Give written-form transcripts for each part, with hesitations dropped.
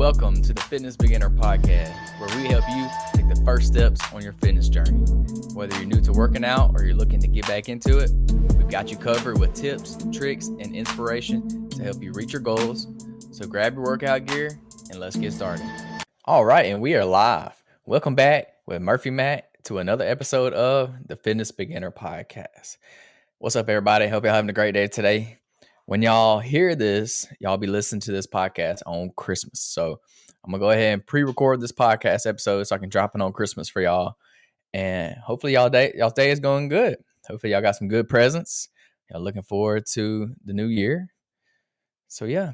Welcome to the Fitness Beginner Podcast, where we help you take the first steps on your fitness journey. Whether you're new to working out or you're looking to get back into it, we've got you covered with tips, tricks, and inspiration to help you reach your goals. So grab your workout gear and let's get started. All right, and we are live. Welcome back with Murphy Matt to another episode of the Fitness Beginner Podcast. What's up, everybody? Hope y'all having a great day today. When y'all hear this, y'all be listening to this podcast on Christmas. So I'm going to go ahead and pre-record this podcast episode so I can drop it on Christmas for y'all. And hopefully y'all's day is going good. Hopefully y'all got some good presents. Y'all looking forward to the new year. So yeah,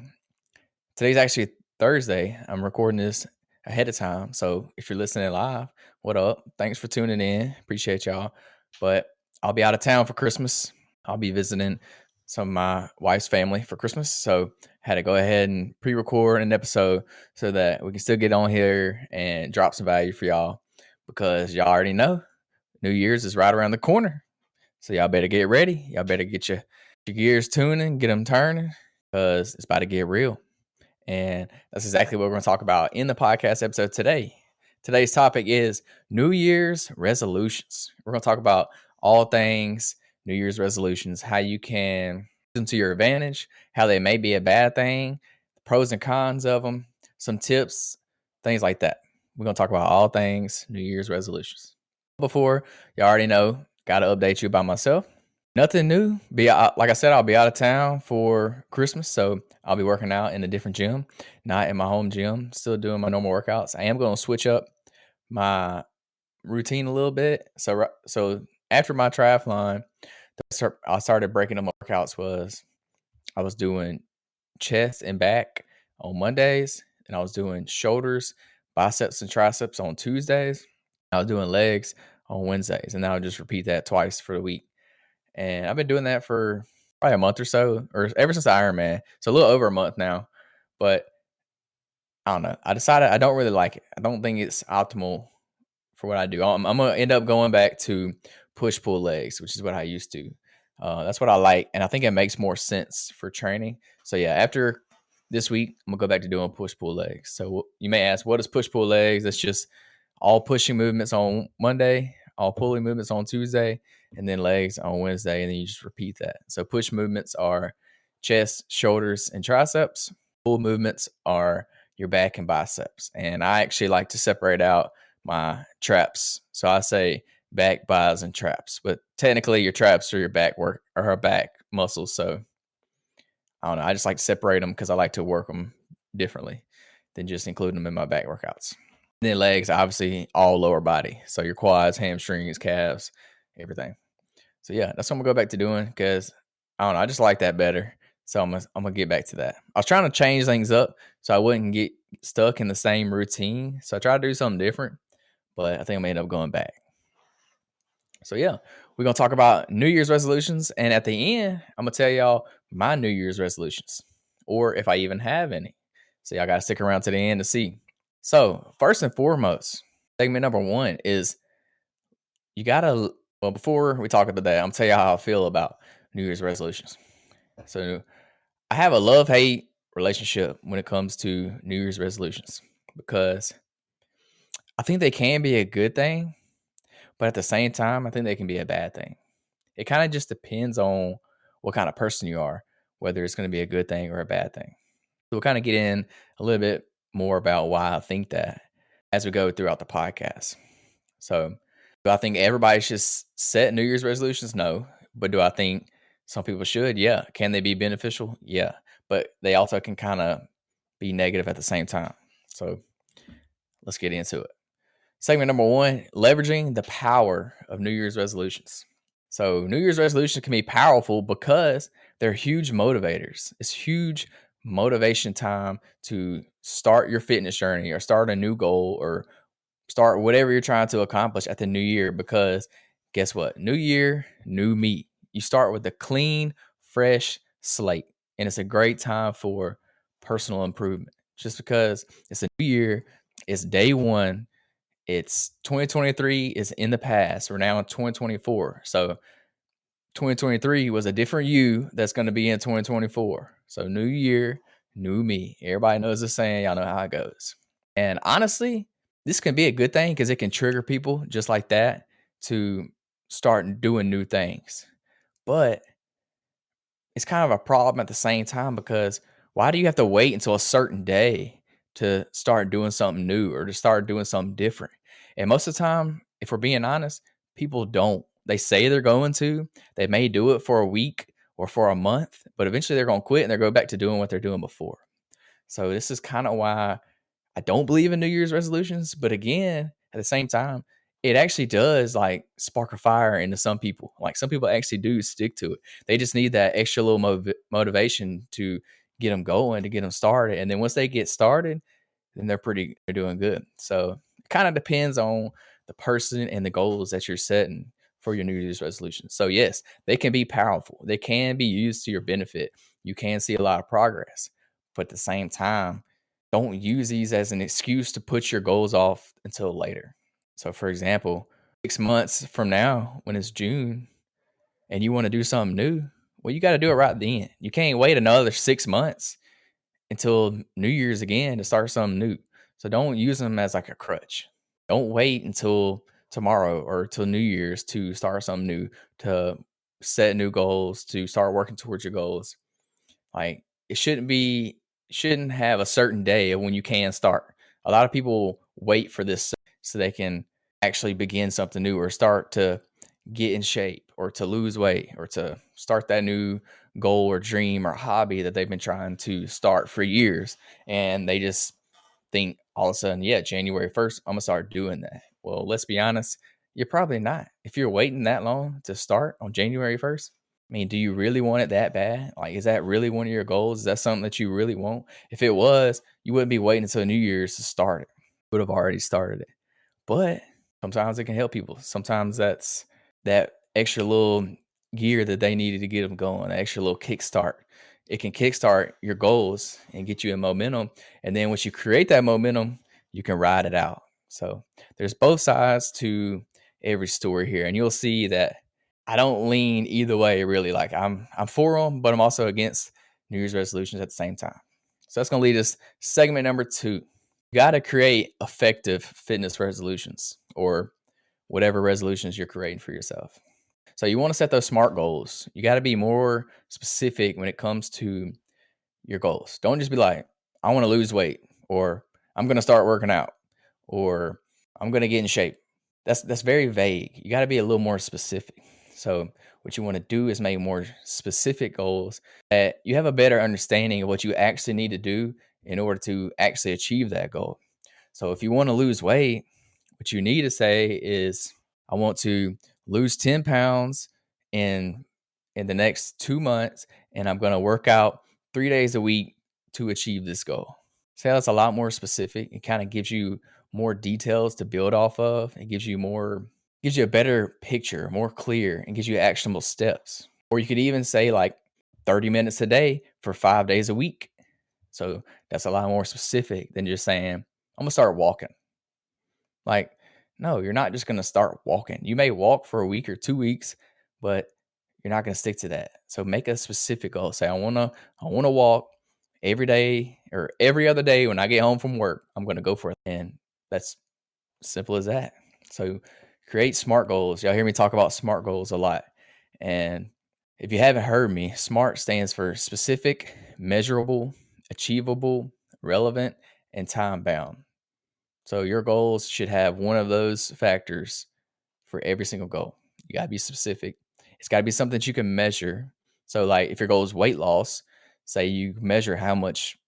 today's actually Thursday. I'm recording this ahead of time. So if you're listening live, what up? Thanks for tuning in. Appreciate y'all. But I'll be out of town for Christmas. I'll be visiting some of my wife's family for Christmas. So had to go ahead and pre-record an episode so that we can still get on here and drop some value for y'all, because y'all already know New Year's is right around the corner. So y'all better get ready. Y'all better get your gears tuning, get them turning, because it's about to get real. And that's exactly what we're going to talk about in the podcast episode today. Today's topic is New Year's resolutions. We're going to talk about all things New Year's resolutions, how you can use them to your advantage, how they may be a bad thing, the pros and cons of them, some tips, things like that. We're going to talk about all things New Year's resolutions. Before, you already know, got to update you about myself. Nothing new. Like I said, I'll be out of town for Christmas, so I'll be working out in a different gym, not in my home gym, still doing my normal workouts. I am going to switch up my routine a little bit. So after my triathlon, I started breaking up my workouts. I was doing chest and back on Mondays, and I was doing shoulders, biceps, and triceps on Tuesdays. I was doing legs on Wednesdays, and then I'll just repeat that twice for the week. And I've been doing that for probably a month or so, or ever since Ironman. So a little over a month now. But I don't know. I decided I don't really like it. I don't think it's optimal for what I do. I'm going to end up going back to push-pull legs, which is what I used to. That's what I like, and I think it makes more sense for training. So yeah, after this week, I'm going to go back to doing push-pull legs. So you may ask, what is push-pull legs? That's just all pushing movements on Monday, all pulling movements on Tuesday, and then legs on Wednesday, and then you just repeat that. So push movements are chest, shoulders, and triceps. Pull movements are your back and biceps. And I actually like to separate out my traps. So I say back, bis, and traps. But technically your traps are your back work or her back muscles. So I don't know. I just like to separate them because I like to work them differently than just including them in my back workouts. And then legs, obviously all lower body. So your quads, hamstrings, calves, everything. So yeah, that's what I'm gonna go back to doing, because I don't know, I just like that better. So I'm gonna get back to that. I was trying to change things up so I wouldn't get stuck in the same routine. So I tried to do something different, but I think I'm gonna end up going back. So yeah, we're gonna talk about New Year's resolutions, and at the end, I'm gonna tell y'all my New Year's resolutions, or if I even have any. So y'all gotta stick around to the end to see. So first and foremost, segment number one is before we talk about that, I'm gonna tell you how I feel about New Year's resolutions. So I have a love-hate relationship when it comes to New Year's resolutions, because I think they can be a good thing, but at the same time, I think they can be a bad thing. It kind of just depends on what kind of person you are, whether it's going to be a good thing or a bad thing. So we'll kind of get in a little bit more about why I think that as we go throughout the podcast. So do I think everybody should set New Year's resolutions? No. But do I think some people should? Yeah. Can they be beneficial? Yeah. But they also can kind of be negative at the same time. So let's get into it. Segment number one, leveraging the power of New Year's resolutions. So New Year's resolutions can be powerful because they're huge motivators. It's huge motivation time to start your fitness journey or start a new goal or start whatever you're trying to accomplish at the new year, because guess what? New year, new me. You start with a clean, fresh slate, and it's a great time for personal improvement. Just because it's a new year, it's day one, it's 2023 is in the past. We're now in 2024. So 2023 was a different you that's going to be in 2024. So new year, new me. Everybody knows the saying. Y'all know how it goes. And honestly, this can be a good thing because it can trigger people just like that to start doing new things. But it's kind of a problem at the same time because why do you have to wait until a certain day to start doing something new or to start doing something different? And most of the time, if we're being honest, people don't. They say they're going to, they may do it for a week or for a month, but eventually they're going to quit and they're going back to doing what they're doing before. So this is kind of why I don't believe in New Year's resolutions, but again, at the same time, it actually does like spark a fire into some people. Like some people actually do stick to it. They just need that extra little motivation to get them going, to get them started. And then once they get started, then they're doing good. So it kind of depends on the person and the goals that you're setting for your New Year's resolution. So yes, they can be powerful. They can be used to your benefit. You can see a lot of progress, but at the same time, don't use these as an excuse to put your goals off until later. So for example, 6 months from now, when it's June and you want to do something new, well, you got to do it right then. You can't wait another 6 months until New Year's again to start something new. So don't use them as like a crutch. Don't wait until tomorrow or till New Year's to start something new, to set new goals, to start working towards your goals. Like it shouldn't have a certain day of when you can start. A lot of people wait for this so they can actually begin something new or start to get in shape or to lose weight or to start that new goal or dream or hobby that they've been trying to start for years. And they just think all of a sudden, yeah, January 1st, I'm going to start doing that. Well, let's be honest, you're probably not. If you're waiting that long to start on January 1st, I mean, do you really want it that bad? Like, is that really one of your goals? Is that something that you really want? If it was, you wouldn't be waiting until New Year's to start it. You would have already started it. But sometimes it can help people. Sometimes that's that extra little gear that they needed to get them going, an extra little kickstart. It can kickstart your goals and get you in momentum. And then once you create that momentum, you can ride it out. So there's both sides to every story here. And you'll see that I don't lean either way, really. Like I'm for them, but I'm also against New Year's resolutions at the same time. So that's gonna lead us segment number 2. You gotta create effective fitness resolutions or whatever resolutions you're creating for yourself. So you want to set those SMART goals. You got to be more specific when it comes to your goals. Don't just be like, I want to lose weight, or I'm going to start working out, or I'm going to get in shape. That's very vague. You got to be a little more specific. So what you want to do is make more specific goals that you have a better understanding of what you actually need to do in order to actually achieve that goal. So if you want to lose weight, what you need to say is, I want to lose 10 pounds in the next 2 months, and I'm going to work out 3 days a week to achieve this goal. So that's a lot more specific. It kind of gives you more details to build off of. It gives you a better picture, more clear, and gives you actionable steps. Or you could even say like 30 minutes a day for 5 days a week. So that's a lot more specific than just saying, I'm going to start walking. Like, no, you're not just going to start walking. You may walk for a week or 2 weeks, but you're not going to stick to that. So make a specific goal. Say, I want to walk every day or every other day when I get home from work. I'm going to go for it. And that's simple as that. So create SMART goals. Y'all hear me talk about SMART goals a lot. And if you haven't heard me, SMART stands for specific, measurable, achievable, relevant, and time bound. So your goals should have one of those factors for every single goal. You got to be specific. It's got to be something that you can measure. So like if your goal is weight loss, say you measure how much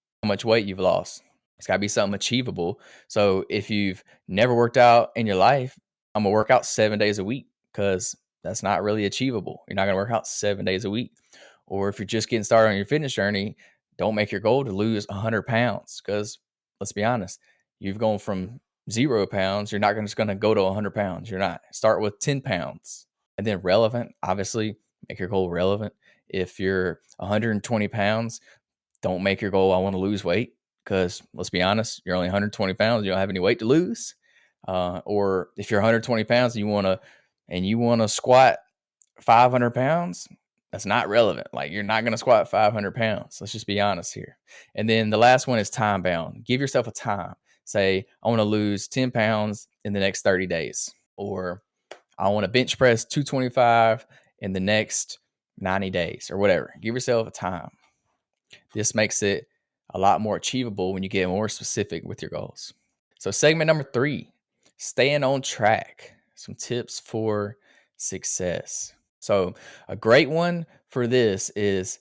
weight you've lost. It's got to be something achievable. So if you've never worked out in your life, I'm going to work out 7 days a week, because that's not really achievable. You're not going to work out 7 days a week. Or if you're just getting started on your fitness journey, don't make your goal to lose 100 pounds, because let's be honest, you've gone from 0 pounds. You're not just going to go to 100 pounds. You're not. Start with 10 pounds. And then relevant, obviously, make your goal relevant. If you're 120 pounds, don't make your goal, I want to lose weight, because let's be honest, you're only 120 pounds. You don't have any weight to lose. Or if you're 120 pounds and you want to squat 500 pounds, That's not relevant. Like, you're not going to squat 500 pounds. Let's just be honest here. And then the last one is time bound. Give yourself a time. Say, I want to lose 10 pounds in the next 30 days, or I want to bench press 225 in the next 90 days, or whatever. Give yourself a time. This makes it a lot more achievable when you get more specific with your goals. So, segment number 3, staying on track. Some tips for success. So, a great one for this is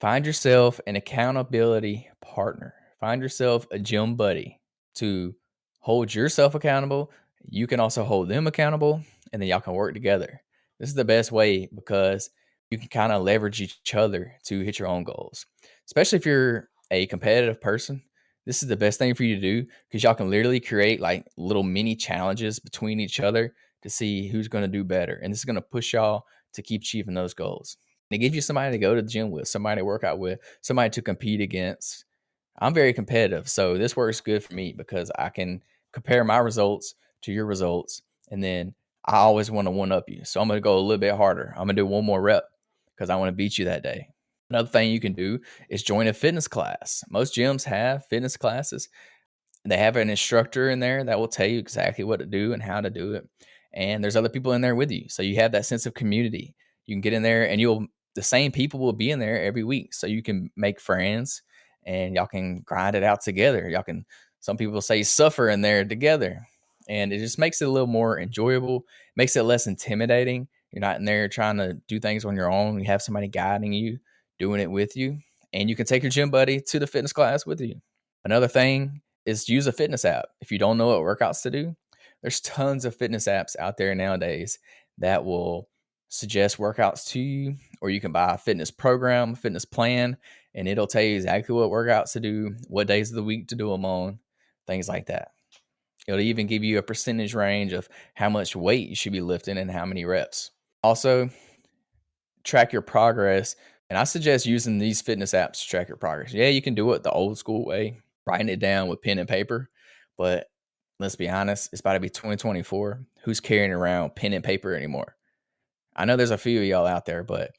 find yourself an accountability partner. Find yourself a gym buddy to hold yourself accountable. You can also hold them accountable, and then y'all can work together. This is the best way because you can kind of leverage each other to hit your own goals, especially if you're a competitive person. This is the best thing for you to do because y'all can literally create like little mini challenges between each other to see who's going to do better. And this is going to push y'all to keep achieving those goals. It gives you somebody to go to the gym with, somebody to work out with, somebody to compete against. I'm very competitive, so this works good for me because I can compare my results to your results, and then I always want to one up you. So I'm going to go a little bit harder. I'm going to do one more rep because I want to beat you that day. Another thing you can do is join a fitness class. Most gyms have fitness classes. They have an instructor in there that will tell you exactly what to do and how to do it. And there's other people in there with you. So you have that sense of community. You can get in there and the same people will be in there every week. So you can make friends and y'all can grind it out together. Some people say suffer in there together. And it just makes it a little more enjoyable, makes it less intimidating. You're not in there trying to do things on your own. You have somebody guiding you, doing it with you. And you can take your gym buddy to the fitness class with you. Another thing is use a fitness app. If you don't know what workouts to do, there's tons of fitness apps out there nowadays that will suggest workouts to you, or you can buy a fitness program, fitness plan, and it'll tell you exactly what workouts to do, what days of the week to do them on, things like that. It'll even give you a percentage range of how much weight you should be lifting and how many reps. Also, track your progress. And I suggest using these fitness apps to track your progress. Yeah, you can do it the old school way, writing it down with pen and paper. But let's be honest, it's about to be 2024. Who's carrying around pen and paper anymore? I know there's a few of y'all out there, but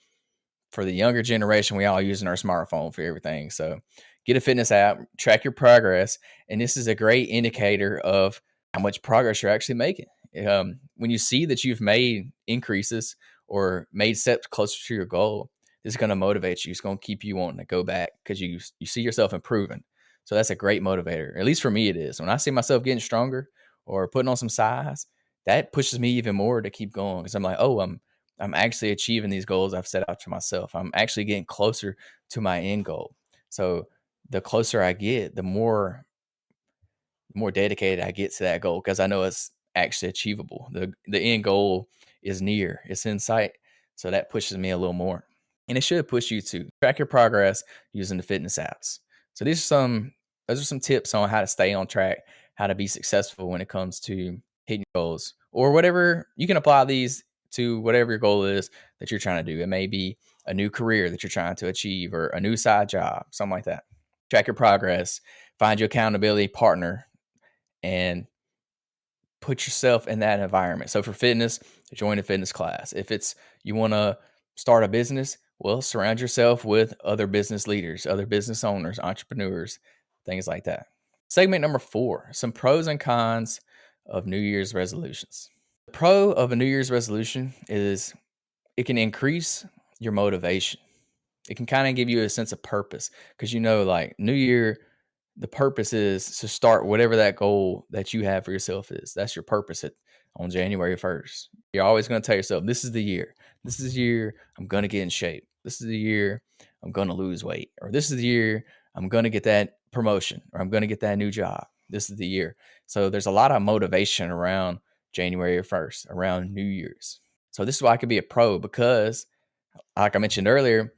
for the younger generation, we all using our smartphone for everything. So get a fitness app, track your progress. And this is a great indicator of how much progress you're actually making. When you see that you've made increases or made steps closer to your goal, this is going to motivate you. It's going to keep you wanting to go back because you see yourself improving. So that's a great motivator. At least for me, it is. When I see myself getting stronger or putting on some size, that pushes me even more to keep going because I'm like, oh, I'm actually achieving these goals I've set out for myself. I'm actually getting closer to my end goal. So the closer I get, the more dedicated I get to that goal because I know it's actually achievable. The end goal is near, it's in sight. So that pushes me a little more. And it should push you to track your progress using the fitness apps. So those are some tips on how to stay on track, how to be successful when it comes to hitting goals or whatever. You can apply these to whatever your goal is that you're trying to do. It may be a new career that you're trying to achieve or a new side job, something like that. Track your progress, find your accountability partner, and put yourself in that environment. So for fitness, join a fitness class. If it's you want to start a business, well, surround yourself with other business leaders, other business owners, entrepreneurs, things like that. Segment number 4, some pros and cons of New Year's resolutions. The pro of a New Year's resolution is it can increase your motivation. It can kind of give you a sense of purpose because like New Year, the purpose is to start whatever that goal that you have for yourself is. That's your purpose on January 1st. You're always going to tell yourself, this is the year. This is the year I'm going to get in shape. This is the year I'm going to lose weight. Or this is the year I'm going to get that promotion or I'm going to get that new job. This is the year. So there's a lot of motivation around January 1st, around New Year's. So this is why I could be a pro because, like I mentioned earlier,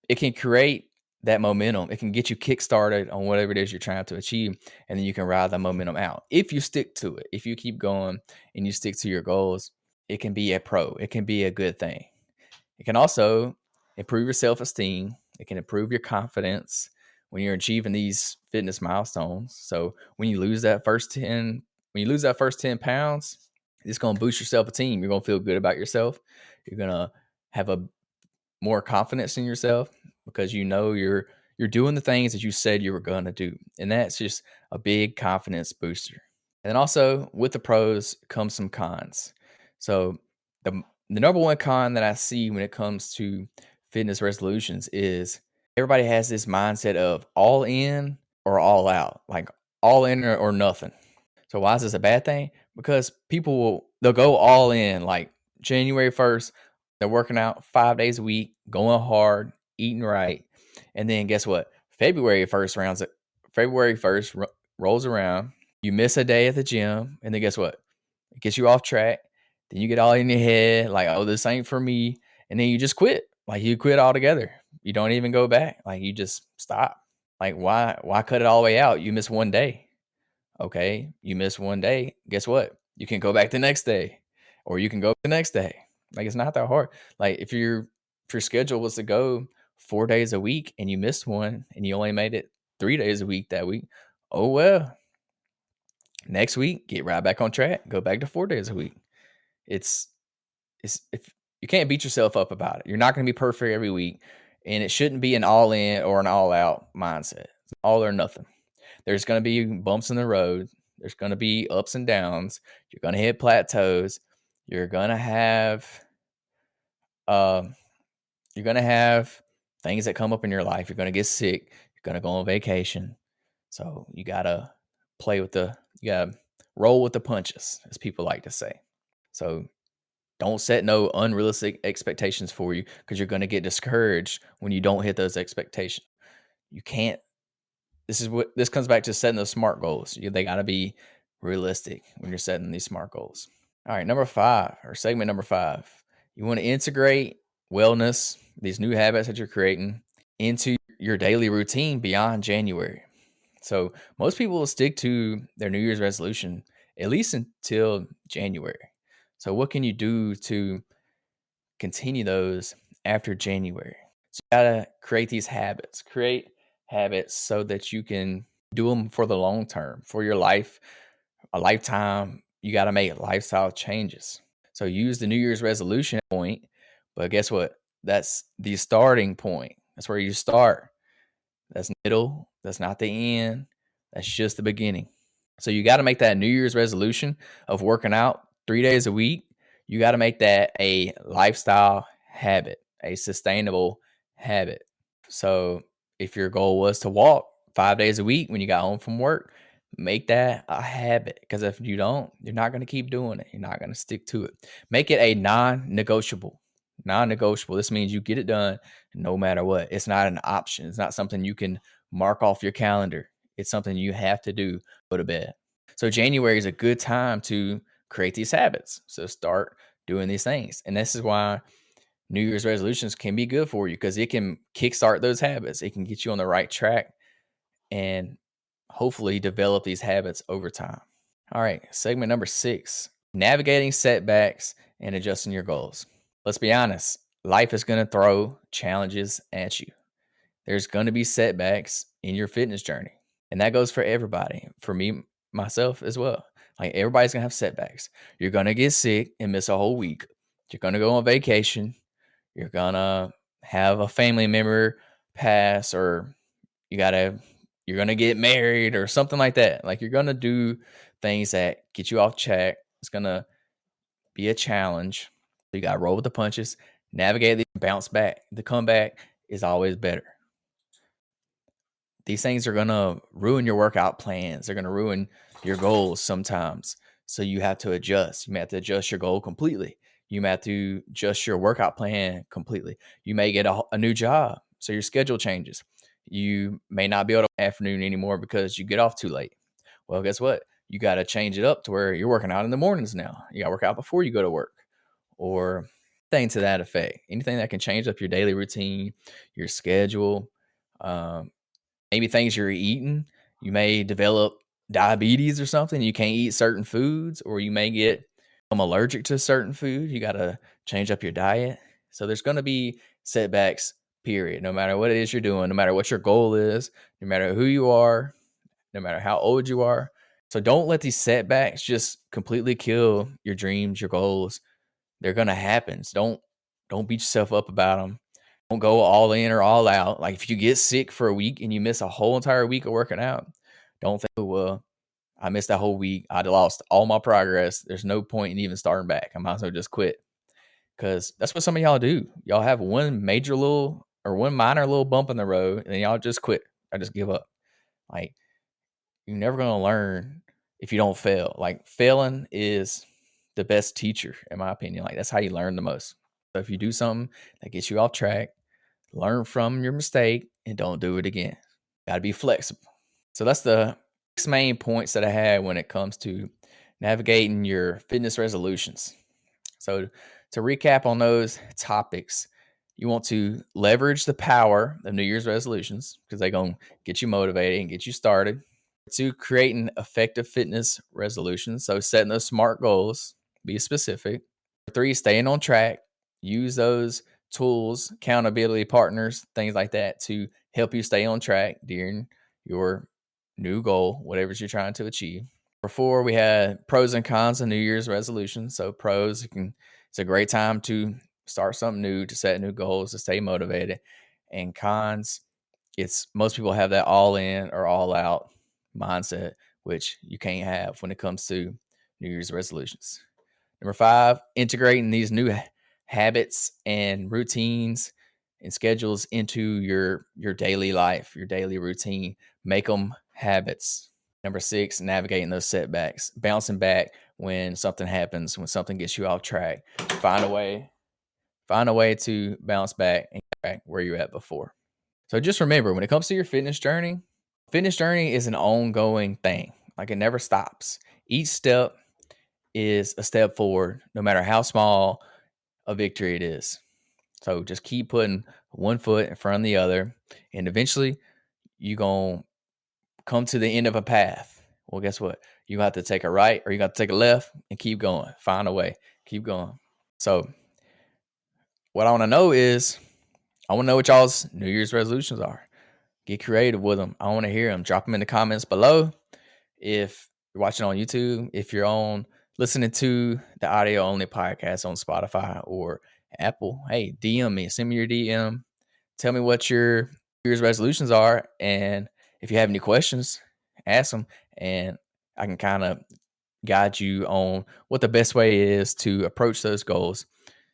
it can create that momentum. It can get you kickstarted on whatever it is you're trying to achieve, and then you can ride that momentum out. If you stick to it, if you keep going and you stick to your goals, it can be a pro. It can be a good thing. It can also improve your self-esteem. It can improve your confidence when you're achieving these fitness milestones. So when you lose that first 10 pounds, it's going to boost your self-esteem. You're going to feel good about yourself. You're going to have a more confidence in yourself because you know you're doing the things that you said you were going to do. And that's just a big confidence booster. And then also with the pros comes some cons. So the number one con that I see when it comes to fitness resolutions is everybody has this mindset of all in or all out, like all in or nothing. So why is this a bad thing? Because they'll go all in like January 1st, they're working out 5 days a week, going hard, eating right. And then guess what? February 1st rolls around, you miss a day at the gym, and then guess what? It gets you off track. Then you get all in your head, like, oh, this ain't for me. And then you just quit. Like you quit altogether. You don't even go back. Like you just stop. Like why cut it all the way out? You miss one day. Okay, you miss one day. Guess what? You can go back the next day, or you can go the next day. Like it's not that hard. Like if your schedule was to go 4 days a week and you missed one and you only made it 3 days a week that week, oh well. Next week, get right back on track. Go back to 4 days a week. It's if you can't beat yourself up about it. You're not going to be perfect every week, and it shouldn't be an all in or an all out mindset. It's all or nothing. There's going to be bumps in the road. There's going to be ups and downs. You're going to hit plateaus. You're going to have you're going to have things that come up in your life. You're going to get sick. You're going to go on vacation. So you got to you got to roll with the punches, as people like to say. So don't set no unrealistic expectations for you because you're going to get discouraged when you don't hit those expectations. You can't. This comes back to setting those smart goals. They got to be realistic when you're setting these smart goals. All right, segment number 5. You want to integrate wellness, these new habits that you're creating, into your daily routine beyond January. So most people will stick to their New Year's resolution at least until January. So what can you do to continue those after January? So you gotta create these habits. Create habits so that you can do them for the long term, for your life, a lifetime. You gotta make lifestyle changes. So use the New Year's resolution point, but guess what? That's the starting point. That's where you start. That's middle. That's not the end. That's just the beginning. So you got to make that New Year's resolution of working out 3 days a week. You got to make that a lifestyle habit, a sustainable habit. So if your goal was to walk 5 days a week when you got home from work, make that a habit. Because if you don't, you're not going to keep doing it. You're not going to stick to it. Make it a non-negotiable. Non-negotiable. This means you get it done no matter what. It's not an option. It's not something you can mark off your calendar. It's something you have to do, go to bed. So January is a good time to create these habits. So start doing these things. And this is why New Year's resolutions can be good for you because it can kickstart those habits. It can get you on the right track and hopefully develop these habits over time. All right, segment number 6, navigating setbacks and adjusting your goals. Let's be honest, life is going to throw challenges at you. There's going to be setbacks in your fitness journey. And that goes for everybody, for me, myself as well. Like everybody's going to have setbacks. You're going to get sick and miss a whole week. You're going to go on vacation. You're going to have a family member pass, or you're going to get married or something like that. Like you're going to do things that get you off track. It's going to be a challenge. You got to roll with the punches, navigate these, bounce back. The comeback is always better. These things are going to ruin your workout plans. They're going to ruin your goals sometimes. So you have to adjust. You may have to adjust your goal completely. You may have to adjust your workout plan completely. You may get a new job, so your schedule changes. You may not be able to afternoon anymore because you get off too late. Well, guess what? You got to change it up to where you're working out in the mornings now. You got to work out before you go to work, or thing to that effect. Anything that can change up your daily routine, your schedule, maybe things you're eating. You may develop diabetes or something. You can't eat certain foods, or you may get allergic to certain food. You got to change up your diet. So there's going to be setbacks, period. No matter what it is you're doing, no matter what your goal is, no matter who you are, no matter how old you are. So don't let these setbacks just completely kill your dreams, your goals. They're going to happen. So don't beat yourself up about them. Don't go all in or all out. Like if you get sick for a week and you miss a whole entire week of working out, don't think, oh, well, I missed that whole week. I'd lost all my progress. There's no point in even starting back. I might as well just quit. Because that's what some of y'all do. Y'all have one major little or one minor little bump in the road, and then y'all just quit. I just give up. Like, you're never going to learn if you don't fail. Like, failing is the best teacher, in my opinion. Like, that's how you learn the most. So if you do something that gets you off track, learn from your mistake and don't do it again. Got to be flexible. So that's the 6 main points that I had when it comes to navigating your fitness resolutions. So to recap on those topics, you want to leverage the power of New Year's resolutions because they're going to get you motivated and get you started. To creating effective fitness resolutions, so setting those smart goals, be specific. 3, staying on track. Use those tools, accountability partners, things like that to help you stay on track during your new goal, whatever you're trying to achieve. Before, we had pros and cons of New Year's resolutions. So pros, it's a great time to start something new, to set new goals, to stay motivated. And cons, it's most people have that all in or all out mindset, which you can't have when it comes to New Year's resolutions. Number 5, integrating these new habits and routines and schedules into your daily life, your daily routine. Make them habits. Number 6, navigating those setbacks, bouncing back when something happens, when something gets you off track. Find a way to bounce back and get back where you're at before. So just remember, when it comes to your fitness journey is an ongoing thing. Like, it never stops. Each step is a step forward, no matter how small a victory it is. So just keep putting one foot in front of the other, and eventually you're going to come to the end of a path. Well, guess what? You have to take a right or you got to take a left and keep going. Find a way. Keep going. So what I want to know is, I want to know what y'all's New Year's resolutions are. Get creative with them. I want to hear them. Drop them in the comments below. If you're watching on YouTube, if you're listening to the audio only podcast on Spotify or Apple, hey, DM me. Send me your DM. Tell me what your New Year's resolutions are. And if you have any questions, ask them. And I can kind of guide you on what the best way is to approach those goals,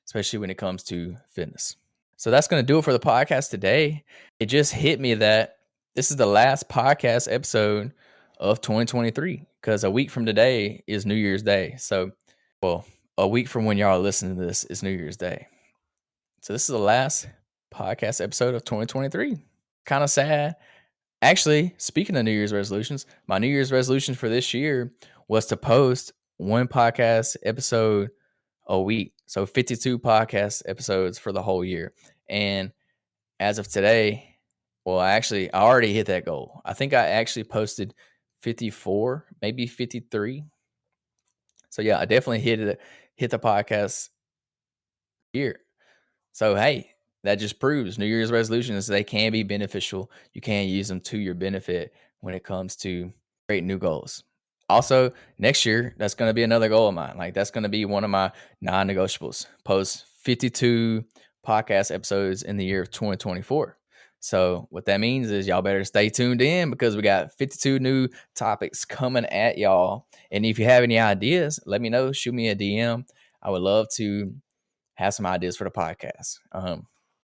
especially when it comes to fitness. So that's going to do it for the podcast today. It just hit me that this is the last podcast episode of 2023 because a week from today is New Year's Day. So, well, a week from when y'all are listening to this is New Year's Day. So this is the last podcast episode of 2023. Kind of sad. Actually, speaking of New Year's resolutions, my New Year's resolution for this year was to post one podcast episode a week. So 52 podcast episodes for the whole year. And as of today, well, I already hit that goal. I think I actually posted 54, maybe 53. So yeah, I definitely hit the podcast year. So hey, that just proves New Year's resolutions, they can be beneficial. You can use them to your benefit when it comes to creating new goals. Also, next year, that's going to be another goal of mine. Like, that's going to be one of my non-negotiables. Post 52 podcast episodes in the year of 2024. So what that means is y'all better stay tuned in because we got 52 new topics coming at y'all. And if you have any ideas, let me know. Shoot me a DM. I would love to have some ideas for the podcast.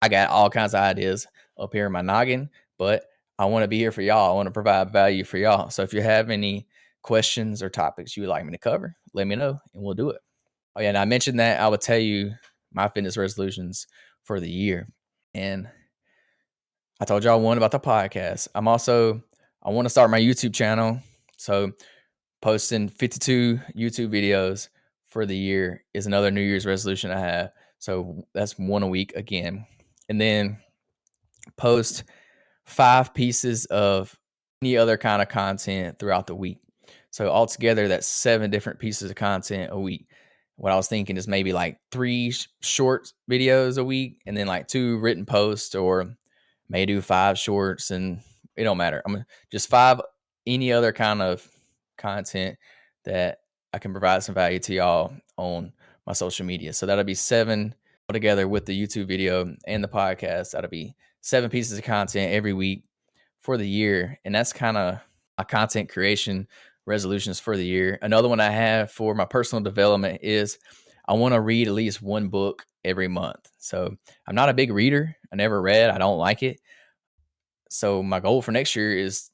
I got all kinds of ideas up here in my noggin, but I want to be here for y'all. I want to provide value for y'all. So if you have any questions or topics you would like me to cover, let me know and we'll do it. Oh yeah, and I mentioned that I would tell you my fitness resolutions for the year. And I told y'all one about the podcast. I want to start my YouTube channel. So posting 52 YouTube videos for the year is another New Year's resolution I have. So that's one a week again. And then post 5 pieces of any other kind of content throughout the week. So altogether, that's 7 different pieces of content a week. What I was thinking is maybe like 3 short videos a week and then like 2 written posts, or may do 5 shorts, and it don't matter. I'm just 5 any other kind of content that I can provide some value to y'all on my social media. So that'll be 7 together with the YouTube video and the podcast. That'll be 7 pieces of content every week for the year. And that's kind of my content creation resolutions for the year. Another one I have for my personal development is I want to read at least one book every month. So I'm not a big reader. I never read. I don't like it. So my goal for next year is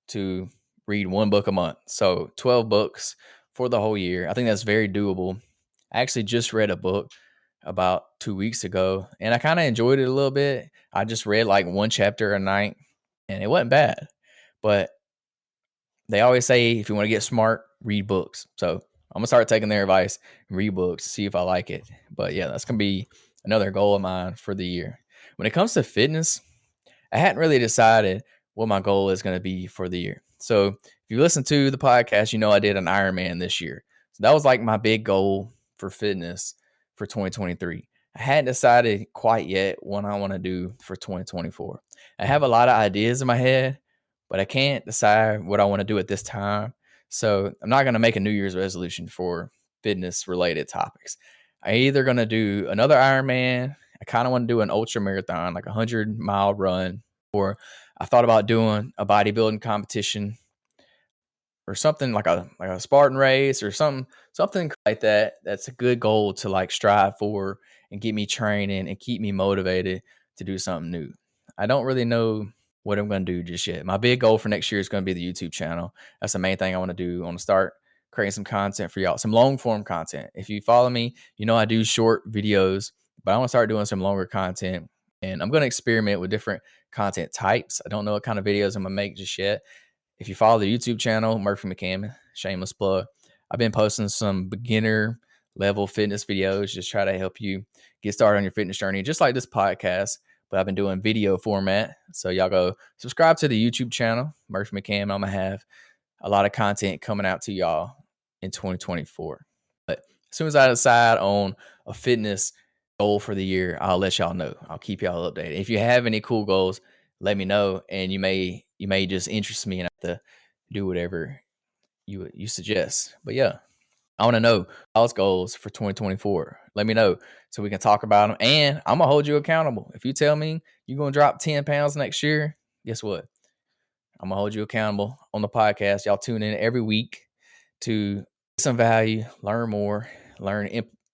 to read one book a month. So 12 books for the whole year. I think that's very doable. I actually just read a book about 2 weeks ago and I kind of enjoyed it a little bit. I just read like one chapter a night and it wasn't bad. But they always say if you want to get smart, read books. So I'm gonna start taking their advice, read books, see if I like it. But yeah, that's gonna be another goal of mine for the year. When it comes to fitness, I hadn't really decided what my goal is going to be for the year. So if you listen to the podcast, you know I did an Ironman this year. So that was like my big goal for fitness for 2023. I hadn't decided quite yet what I want to do for 2024. I have a lot of ideas in my head, but I can't decide what I want to do at this time. So I'm not going to make a New Year's resolution for fitness related topics. I'm either going to do another Ironman. I kind of want to do an ultra marathon, like a 100-mile run, or I thought about doing a bodybuilding competition or something like a Spartan race or something like that. That's a good goal to like strive for and get me training and keep me motivated to do something new. I don't really know what I'm going to do just yet. My big goal for next year is going to be the YouTube channel. That's the main thing I want to do. I want to start creating some content for y'all, some long form content. If you follow me, you know I do short videos, but I want to start doing some longer content. And I'm going to experiment with different content types. I don't know what kind of videos I'm going to make just yet. If you follow the YouTube channel, Murphy McCammon, shameless plug, I've been posting some beginner level fitness videos, just try to help you get started on your fitness journey, just like this podcast. But I've been doing video format. So y'all go subscribe to the YouTube channel, Murphy McCammon. I'm going to have a lot of content coming out to y'all in 2024. But as soon as I decide on a fitness goal for the year, I'll let y'all know. I'll keep y'all updated. If you have any cool goals, let me know, and you may just interest me and have to do whatever you suggest. But yeah, I want to know y'all's goals for 2024. Let me know so we can talk about them, and I'm gonna hold you accountable. If you tell me you're gonna drop 10 pounds next year, guess what? I'm gonna hold you accountable on the podcast. Y'all tune in every week to get some value, learn more,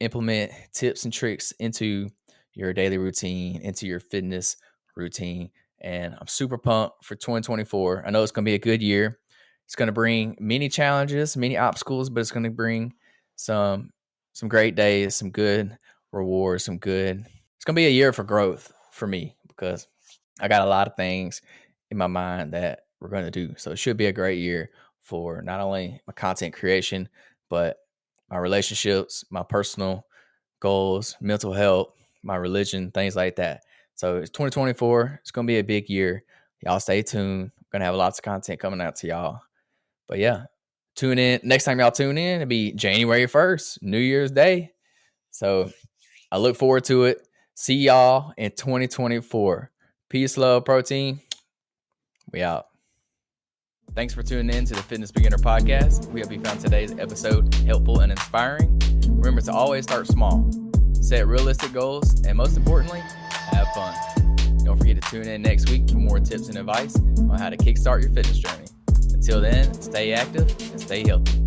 implement tips and tricks into your daily routine, into your fitness routine. And I'm super pumped for 2024. I know it's going to be a good year. It's going to bring many challenges, many obstacles, but it's going to bring some great days, some good rewards, it's going to be a year for growth for me because I got a lot of things in my mind that we're going to do. So it should be a great year for not only my content creation, but my relationships, my personal goals, mental health, my religion, things like that. So it's 2024. It's going to be a big year. Y'all stay tuned. I'm going to have lots of content coming out to y'all. But yeah, tune in. Next time y'all tune in, it'll be January 1st, New Year's Day. So I look forward to it. See y'all in 2024. Peace, love, protein. We out. Thanks for tuning in to the Fitness Beginner Podcast. We hope you found today's episode helpful and inspiring. Remember to always start small, set realistic goals, and most importantly, have fun. Don't forget to tune in next week for more tips and advice on how to kickstart your fitness journey. Until then, stay active and stay healthy.